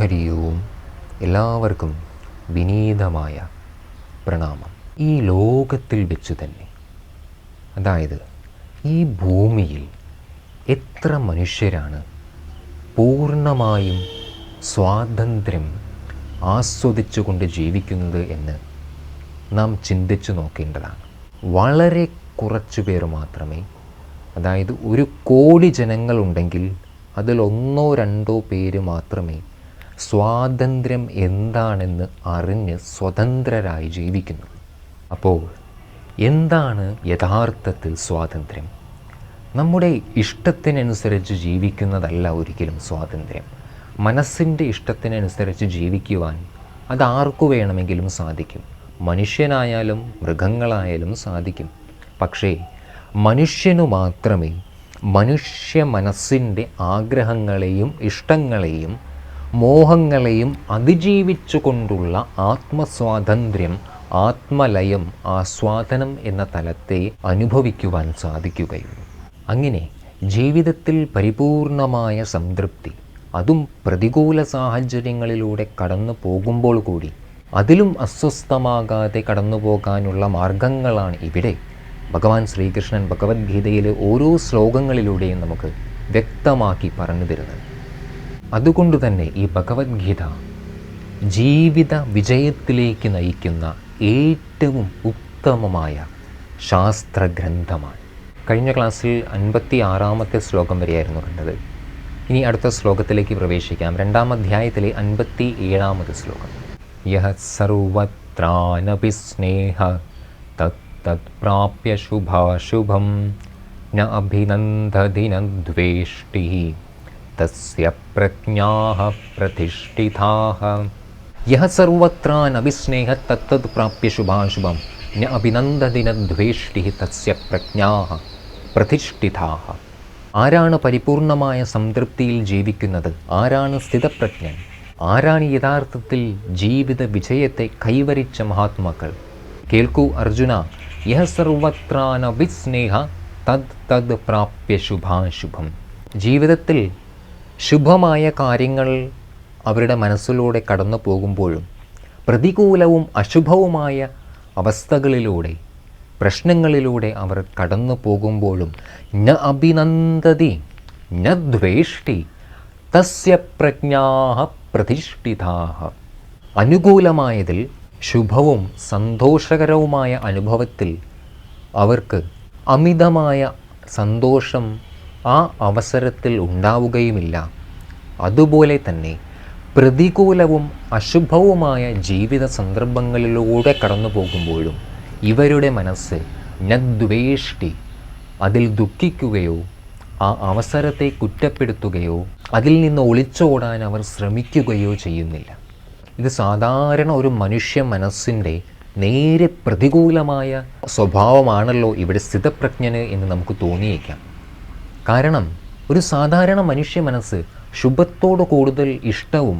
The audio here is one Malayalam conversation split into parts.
ഹരി ഓം. എല്ലാവർക്കും വിനീതമായ പ്രണാമം. ഈ ലോകത്തിൽ വെച്ച് തന്നെ, അതായത് ഈ ഭൂമിയിൽ എത്ര മനുഷ്യരാണ് പൂർണ്ണമായും സ്വാതന്ത്ര്യം ആസ്വദിച്ചുകൊണ്ട് ജീവിക്കുന്നത് എന്ന് നാം ചിന്തിച്ചു നോക്കേണ്ടതാണ്. വളരെ കുറച്ചു പേർ മാത്രമേ, അതായത് 1 കോടി ജനങ്ങളുണ്ടെങ്കിൽ അതിൽ 1-2 പേര് മാത്രമേ സ്വാതന്ത്ര്യം എന്താണെന്ന് അറിഞ്ഞ് സ്വതന്ത്രരായി ജീവിക്കുന്നു. അപ്പോൾ എന്താണ് യഥാർത്ഥത്തിൽ സ്വാതന്ത്ര്യം? നമ്മുടെ ഇഷ്ടത്തിനനുസരിച്ച് ജീവിക്കുന്നതല്ല ഒരിക്കലും സ്വാതന്ത്ര്യം. മനസ്സിൻ്റെ ഇഷ്ടത്തിനനുസരിച്ച് ജീവിക്കുവാൻ അതാർക്കു വേണമെങ്കിലും സാധിക്കും. മനുഷ്യനായാലും മൃഗങ്ങളായാലും സാധിക്കും. പക്ഷേ മനുഷ്യനു മാത്രമേ മനുഷ്യ മനസ്സിൻ്റെ ആഗ്രഹങ്ങളെയും ഇഷ്ടങ്ങളെയും മോഹങ്ങളെയും അതിജീവിച്ചു കൊണ്ടുള്ള ആത്മസ്വാതന്ത്ര്യം, ആത്മലയം, ആസ്വാദനം എന്ന തലത്തെ അനുഭവിക്കുവാൻ സാധിക്കുകയുള്ളൂ. അങ്ങനെ ജീവിതത്തിൽ പരിപൂർണമായ സംതൃപ്തി, അതും പ്രതികൂല സാഹചര്യങ്ങളിലൂടെ കടന്നു പോകുമ്പോൾ കൂടി അതിലും അസ്വസ്ഥമാകാതെ കടന്നു പോകാനുള്ള മാർഗങ്ങളാണ് ഇവിടെ ഭഗവാൻ ശ്രീകൃഷ്ണൻ ഭഗവത്ഗീതയിലെ ഓരോ ശ്ലോകങ്ങളിലൂടെയും നമുക്ക് വ്യക്തമാക്കി പറഞ്ഞു തരുന്നത്. അതുകൊണ്ട് തന്നെ ഈ ഭഗവത്ഗീത ജീവിത വിജയത്തിലേക്ക് നയിക്കുന്ന ഏറ്റവും ഉത്തമമായ ശാസ്ത്രഗ്രന്ഥമാണ്. കഴിഞ്ഞ ക്ലാസ്സിൽ 56-ാമത്തെ ശ്ലോകം വരെയായിരുന്നു കണ്ടത്. ഇനി അടുത്ത ശ്ലോകത്തിലേക്ക് പ്രവേശിക്കാം. 2-ാം അധ്യായത്തിലെ 57-ാമത്തെ ശ്ലോകം. യഹ സർവത്രാനപി സ്നേഹ തത് പ്രാപ്യ ശുഭാശുഭം ന അഭിനന്ദതി ന ദ്വേഷ്ടി തസ്യ പ്രജ്ഞാഃ പ്രതിഷ്ഠിതാഃ. യഹ സർവത്രാനപി സ്നേഹ തത് പ്രാപ്യ ശുഭാശുഭം ന അഭിനന്ദതി ന ദ്വേഷ്ടി തസ്യ പ്രജ്ഞാഃ പ്രതിഷ്ഠിതാഃ. ആരാണ് പരിപൂർണമായ സംതൃപ്തിയിൽ ജീവിക്കുന്നത്? ആരാണ് സ്ഥിതപ്രജ്ഞൻ? ആരാണ് യഥാർത്ഥത്തിൽ ജീവിത വിജയത്തെ കൈവരിച്ച മഹാത്മാക്കൾ? കേൾക്കൂ അർജുന. യഹ സർവത്രാനപി സ്നേഹ തത് പ്രാപ്യ ശുഭാശുഭം. ജീവിതത്തിൽ ശുഭമായ കാര്യങ്ങൾ അവരുടെ മനസ്സിലൂടെ കടന്നു പോകുമ്പോഴും പ്രതികൂലവും അശുഭവുമായ അവസ്ഥകളിലൂടെ, പ്രശ്നങ്ങളിലൂടെ അവർ കടന്നു പോകുമ്പോഴും ന അഭിനന്ദതി ന ദ്വേഷ്ടി തസ്യ പ്രജ്ഞാഃ പ്രതിഷ്ഠിതാഃ. അനുകൂലമായതിൽ, ശുഭവും സന്തോഷകരവുമായ അനുഭവത്തിൽ അവർക്ക് അമിതമായ സന്തോഷം ആ അവസരത്തിൽ ഉണ്ടാവുകയുമില്ല. അതുപോലെ തന്നെ പ്രതികൂലവും അശുഭവുമായ ജീവിത സന്ദർഭങ്ങളിലൂടെ കടന്നു പോകുമ്പോഴും ഇവരുടെ മനസ്സ് നദ്വേഷ്ടി, അതിൽ ദുഃഖിക്കുകയോ ആ അവസരത്തെ കുറ്റപ്പെടുത്തുകയോ അതിൽ നിന്ന് ഒളിച്ചോടാൻ അവർ ശ്രമിക്കുകയോ ചെയ്യുന്നില്ല. ഇത് സാധാരണ ഒരു മനുഷ്യ മനസ്സിൻ്റെ നേരെ പ്രതികൂലമായ സ്വഭാവമാണല്ലോ ഇവിടെ സ്ഥിതപ്രജ്ഞന് എന്ന് നമുക്ക് തോന്നിയേക്കാം. കാരണം ഒരു സാധാരണ മനുഷ്യ മനസ്സ് ശുഭത്തോട് കൂടുതൽ ഇഷ്ടവും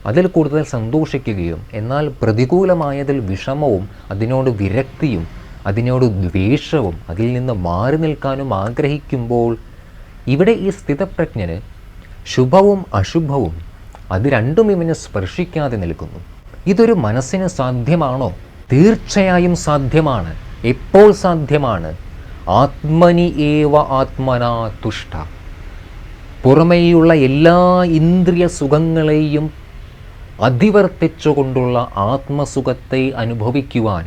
അതിൽ കൂടുതൽ സന്തോഷിക്കുകയും, എന്നാൽ പ്രതികൂലമായതിൽ വിഷമവും അതിനോട് വിരക്തിയും അതിനോട് ദ്വേഷവും അതിൽ നിന്ന് മാറി നിൽക്കാനും ആഗ്രഹിക്കുമ്പോൾ ഇവിടെ ഈ സ്ഥിതപ്രജ്ഞന് ശുഭവും അശുഭവും അത് രണ്ടും ഇവനെ സ്പർശിക്കാതെ നിൽക്കുന്നു. ഇതൊരു മനസ്സിന് സാധ്യമാണോ? തീർച്ചയായും സാധ്യമാണ്. എപ്പോൾ സാധ്യമാണ്? ആത്മനി ഏവ ആത്മനാ തുഷ്ട. പുറമേയുള്ള എല്ലാ ഇന്ദ്രിയ സുഖങ്ങളെയും അതിവർത്തിച്ചുകൊണ്ടുള്ള ആത്മസുഖത്തെ അനുഭവിക്കുവാൻ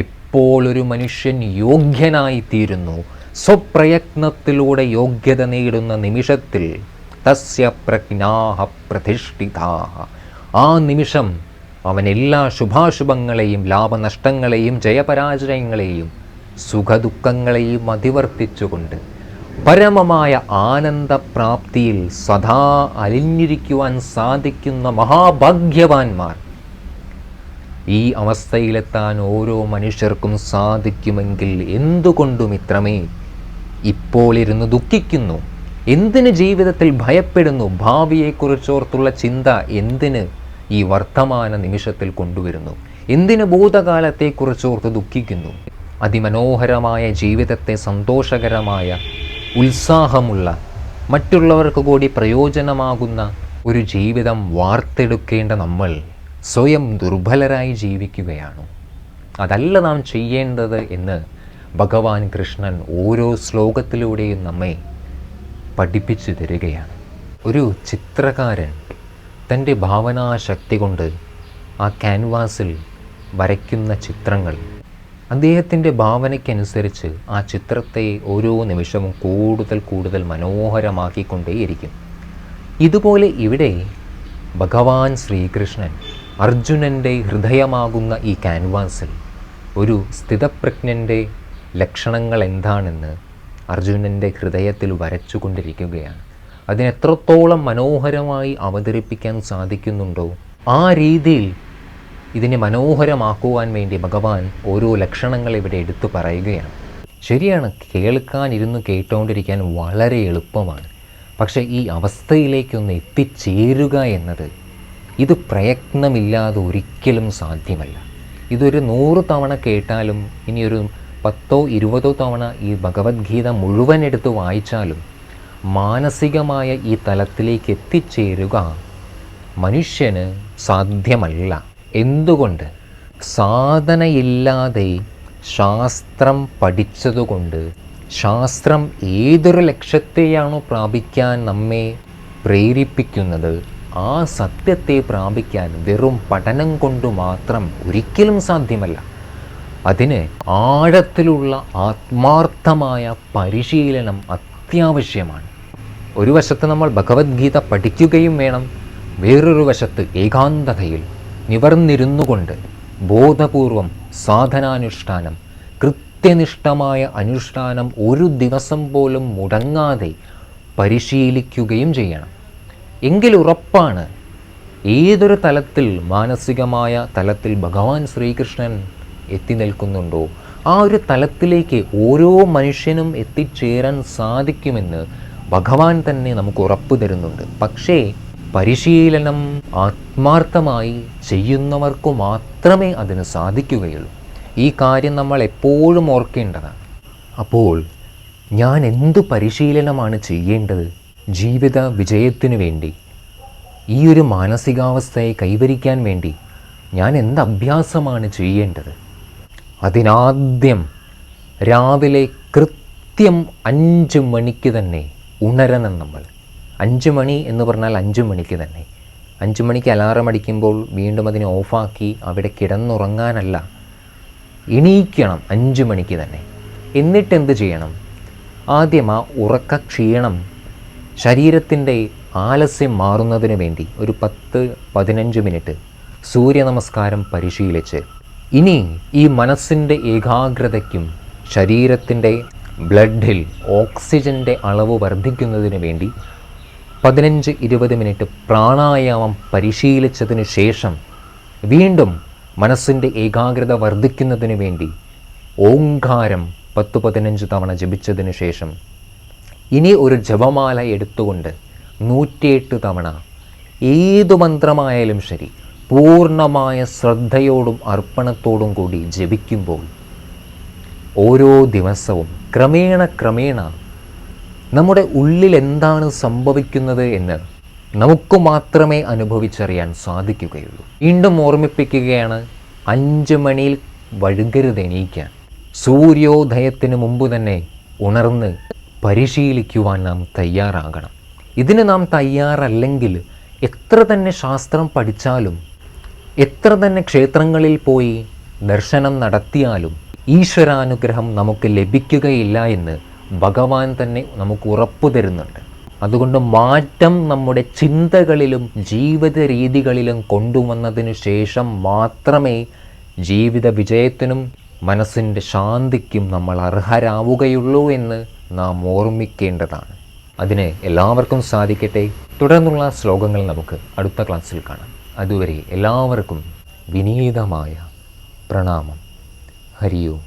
എപ്പോൾ ഒരു മനുഷ്യൻ യോഗ്യനായിത്തീരുന്നു, സ്വപ്രയത്നത്തിലൂടെ യോഗ്യത നേടുന്ന നിമിഷത്തിൽ തസ്യ പ്രജ്ഞാഃ പ്രതിഷ്ഠിതാഃ. ആ നിമിഷം അവൻ എല്ലാ ശുഭാശുഭങ്ങളെയും ലാഭനഷ്ടങ്ങളെയും ജയപരാജയങ്ങളെയും സുഖദുഃഖങ്ങളെയും അതിവർത്തിച്ചുകൊണ്ട് പരമമായ ആനന്ദപ്രാപ്തിയിൽ സദാ അലിഞ്ഞിരിക്കുവാൻ സാധിക്കുന്ന മഹാഭാഗ്യവാന്മാർ. ഈ അവസ്ഥയിലെത്താൻ ഓരോ മനുഷ്യർക്കും സാധിക്കുമെങ്കിൽ എന്തുകൊണ്ടും ഇത്രമേ ഇപ്പോൾ ഇരുന്ന് ദുഃഖിക്കുന്നു? എന്തിന് ജീവിതത്തിൽ ഭയപ്പെടുന്നു? ഭാവിയെക്കുറിച്ചോർത്തുള്ള ചിന്ത എന്തിന് ഈ വർത്തമാന നിമിഷത്തിൽ കൊണ്ടുവരുന്നു? എന്തിന് ഭൂതകാലത്തെക്കുറിച്ചോർത്ത് ദുഃഖിക്കുന്നു? അതിമനോഹരമായ ജീവിതത്തെ സന്തോഷകരമായ, ഉത്സാഹമുള്ള, മറ്റുള്ളവർക്ക് കൂടി പ്രയോജനമാകുന്ന ഒരു ജീവിതം വാർത്തെടുക്കേണ്ട നമ്മൾ സ്വയം ദുർബലരായി ജീവിക്കുകയാണോ? അതല്ല നാം ചെയ്യേണ്ടത് എന്ന് ഭഗവാൻ കൃഷ്ണൻ ഓരോ ശ്ലോകത്തിലൂടെയും നമ്മെ പഠിപ്പിച്ചു തരികയാണ്. ഒരു ചിത്രകാരൻ തൻ്റെ ഭാവനാശക്തി കൊണ്ട് ആ ക്യാൻവാസിൽ വരയ്ക്കുന്ന ചിത്രങ്ങൾ അദ്ദേഹത്തിൻ്റെ ഭാവനയ്ക്കനുസരിച്ച് ആ ചിത്രത്തെ ഓരോ നിമിഷവും കൂടുതൽ കൂടുതൽ മനോഹരമാക്കിക്കൊണ്ടേയിരിക്കും. ഇതുപോലെ ഇവിടെ ഭഗവാൻ ശ്രീകൃഷ്ണൻ അർജുനൻ്റെ ഹൃദയമാകുന്ന ഈ ക്യാൻവാസിൽ ഒരു സ്ഥിതപ്രജ്ഞൻ്റെ ലക്ഷണങ്ങൾ എന്താണെന്ന് അർജുനൻ്റെ ഹൃദയത്തിൽ വരച്ചുകൊണ്ടിരിക്കുകയാണ്. അതിനെത്രത്തോളം മനോഹരമായി അവതരിപ്പിക്കാൻ സാധിക്കുന്നുണ്ടോ ആ രീതിയിൽ ഇതിനെ മനോഹരമാക്കുവാൻ വേണ്ടി ഭഗവാൻ ഓരോ ലക്ഷണങ്ങൾ ഇവിടെ എടുത്തു പറയുകയാണ്. ശരിയാണ്, കേൾക്കാനിരുന്ന് കേട്ടുകൊണ്ടിരിക്കാൻ വളരെ എളുപ്പമാണ്. പക്ഷേ ഈ അവസ്ഥയിലേക്കൊന്ന് എത്തിച്ചേരുക എന്നത് ഇത് പ്രയത്നമില്ലാതെ ഒരിക്കലും സാധ്യമല്ല. ഇതൊരു 100 തവണ കേട്ടാലും ഇനിയൊരു 10 20 തവണ ഈ ഭഗവത്ഗീത മുഴുവൻ എടുത്ത് വായിച്ചാലും മാനസികമായ ഈ തലത്തിലേക്ക് എത്തിച്ചേരുക മനുഷ്യന് സാധ്യമല്ല. എന്തുകൊണ്ട്? സാധനയില്ലാതെ ശാസ്ത്രം പഠിച്ചതുകൊണ്ട്, ശാസ്ത്രം ഏതൊരു ലക്ഷ്യത്തെയാണോ പ്രാപിക്കാൻ നമ്മെ പ്രേരിപ്പിക്കുന്നത് ആ സത്യത്തെ പ്രാപിക്കാൻ വെറും പഠനം കൊണ്ട് മാത്രം ഒരിക്കലും സാധ്യമല്ല. അതിന് ആഴത്തിലുള്ള ആത്മാർത്ഥമായ പരിശീലനം അത്യാവശ്യമാണ്. ഒരു വശത്ത് നമ്മൾ ഭഗവത്ഗീത പഠിക്കുകയും വേണം, വേറൊരു വശത്ത് ഏകാന്തതയിൽ നിവർന്നിരുന്നുകൊണ്ട് ബോധപൂർവം സാധനാനുഷ്ഠാനം, കൃത്യനിഷ്ഠമായ അനുഷ്ഠാനം ഒരു ദിവസം പോലും മുടങ്ങാതെ പരിശീലിക്കുകയും ചെയ്യണം. എങ്കിലുറപ്പാണ് ഏതൊരു തലത്തിൽ, മാനസികമായ തലത്തിൽ ഭഗവാൻ ശ്രീകൃഷ്ണൻ എത്തി നിൽക്കുന്നുണ്ടോ ആ ഒരു തലത്തിലേക്ക് ഓരോ മനുഷ്യനും എത്തിച്ചേരാൻ സാധിക്കുമെന്ന് ഭഗവാൻ തന്നെ നമുക്ക് ഉറപ്പു തരുന്നുണ്ട്. പക്ഷേ പരിശീലനം ആത്മാർത്ഥമായി ചെയ്യുന്നവർക്ക് മാത്രമേ അതിന് സാധിക്കുകയുള്ളൂ. ഈ കാര്യം നമ്മൾ എപ്പോഴും ഓർക്കേണ്ടതാണ്. അപ്പോൾ ഞാൻ എന്തു പരിശീലനമാണ് ചെയ്യേണ്ടത്? ജീവിത വിജയത്തിനു വേണ്ടി, ഈ ഒരു മാനസികാവസ്ഥയെ കൈവരിക്കാൻ വേണ്ടി ഞാൻ എന്ത് അഭ്യാസമാണ് ചെയ്യേണ്ടത്? അതിനാദ്യം രാവിലെ കൃത്യം 5 മണിക്ക് തന്നെ ഉണരണം. നമ്മൾ 5 മണി എന്ന് പറഞ്ഞാൽ 5 മണിക്ക് തന്നെ. 5 മണിക്ക് അലാറം അടിക്കുമ്പോൾ വീണ്ടും അതിനെ ഓഫാക്കി അവിടെ കിടന്നുറങ്ങാനല്ല, എണീക്കണം 5 മണിക്ക് തന്നെ. എന്നിട്ട് എന്ത് ചെയ്യണം? ആദ്യം ആ ഉറക്കക്ഷീണം, ശരീരത്തിൻ്റെ ആലസ്യം മാറുന്നതിന് വേണ്ടി ഒരു 10-15 മിനിറ്റ് സൂര്യനമസ്കാരം പരിശീലിച്ച്, ഇനി ഈ മനസ്സിൻ്റെ ഏകാഗ്രതയ്ക്കും ശരീരത്തിൻ്റെ ബ്ലഡിൽ ഓക്സിജൻ്റെ അളവ് വർദ്ധിക്കുന്നതിന് വേണ്ടി 15-20 മിനിറ്റ് പ്രാണായാമം പരിശീലിച്ചതിന് ശേഷം വീണ്ടും മനസ്സിൻ്റെ ഏകാഗ്രത വർദ്ധിക്കുന്നതിന് വേണ്ടി ഓംകാരം 10-15 തവണ ജപിച്ചതിന് ശേഷം ഇനി ഒരു ജപമാല എടുത്തുകൊണ്ട് 108 തവണ ഏതു മന്ത്രമായാലും ശരി പൂർണ്ണമായ ശ്രദ്ധയോടും അർപ്പണത്തോടും കൂടി ജപിക്കുമ്പോൾ ഓരോ ദിവസവും ക്രമേണ നമ്മുടെ ഉള്ളിൽ എന്താണ് സംഭവിക്കുന്നത് എന്ന് നമുക്ക് മാത്രമേ അനുഭവിച്ചറിയാൻ സാധിക്കുകയുള്ളൂ. വീണ്ടും ഓർമ്മിപ്പിക്കുകയാണ്, 5 മണിയിൽ വഴുകരുത് എണീക്കാൻ. സൂര്യോദയത്തിന് മുമ്പ് തന്നെ ഉണർന്ന് പരിശീലിക്കുവാൻ നാം തയ്യാറാകണം. ഇതിന് നാം തയ്യാറല്ലെങ്കിൽ എത്ര തന്നെ ശാസ്ത്രം പഠിച്ചാലും, എത്ര തന്നെ ക്ഷേത്രങ്ങളിൽ പോയി ദർശനം നടത്തിയാലും ഈശ്വരാനുഗ്രഹം നമുക്ക് ലഭിക്കുകയില്ല എന്ന് ഭഗവാൻ തന്നെ നമുക്ക് ഉറപ്പു തരുന്നുണ്ട്. അതുകൊണ്ട് മാറ്റം നമ്മുടെ ചിന്തകളിലും ജീവിത രീതികളിലും കൊണ്ടുവന്നതിനു ശേഷം മാത്രമേ ജീവിത വിജയത്തിനും മനസ്സിൻ്റെ ശാന്തിക്കും നമ്മൾ അർഹരാവുകയുള്ളൂ എന്ന് നാം ഓർമ്മിക്കേണ്ടതാണ്. അതിന് എല്ലാവർക്കും സാധിക്കട്ടെ. തുടർന്നുള്ള ശ്ലോകങ്ങൾ നമുക്ക് അടുത്ത ക്ലാസ്സിൽ കാണാം. അതുവരെ എല്ലാവർക്കും വിനീതമായ പ്രണാമം. ഹരി ഓം.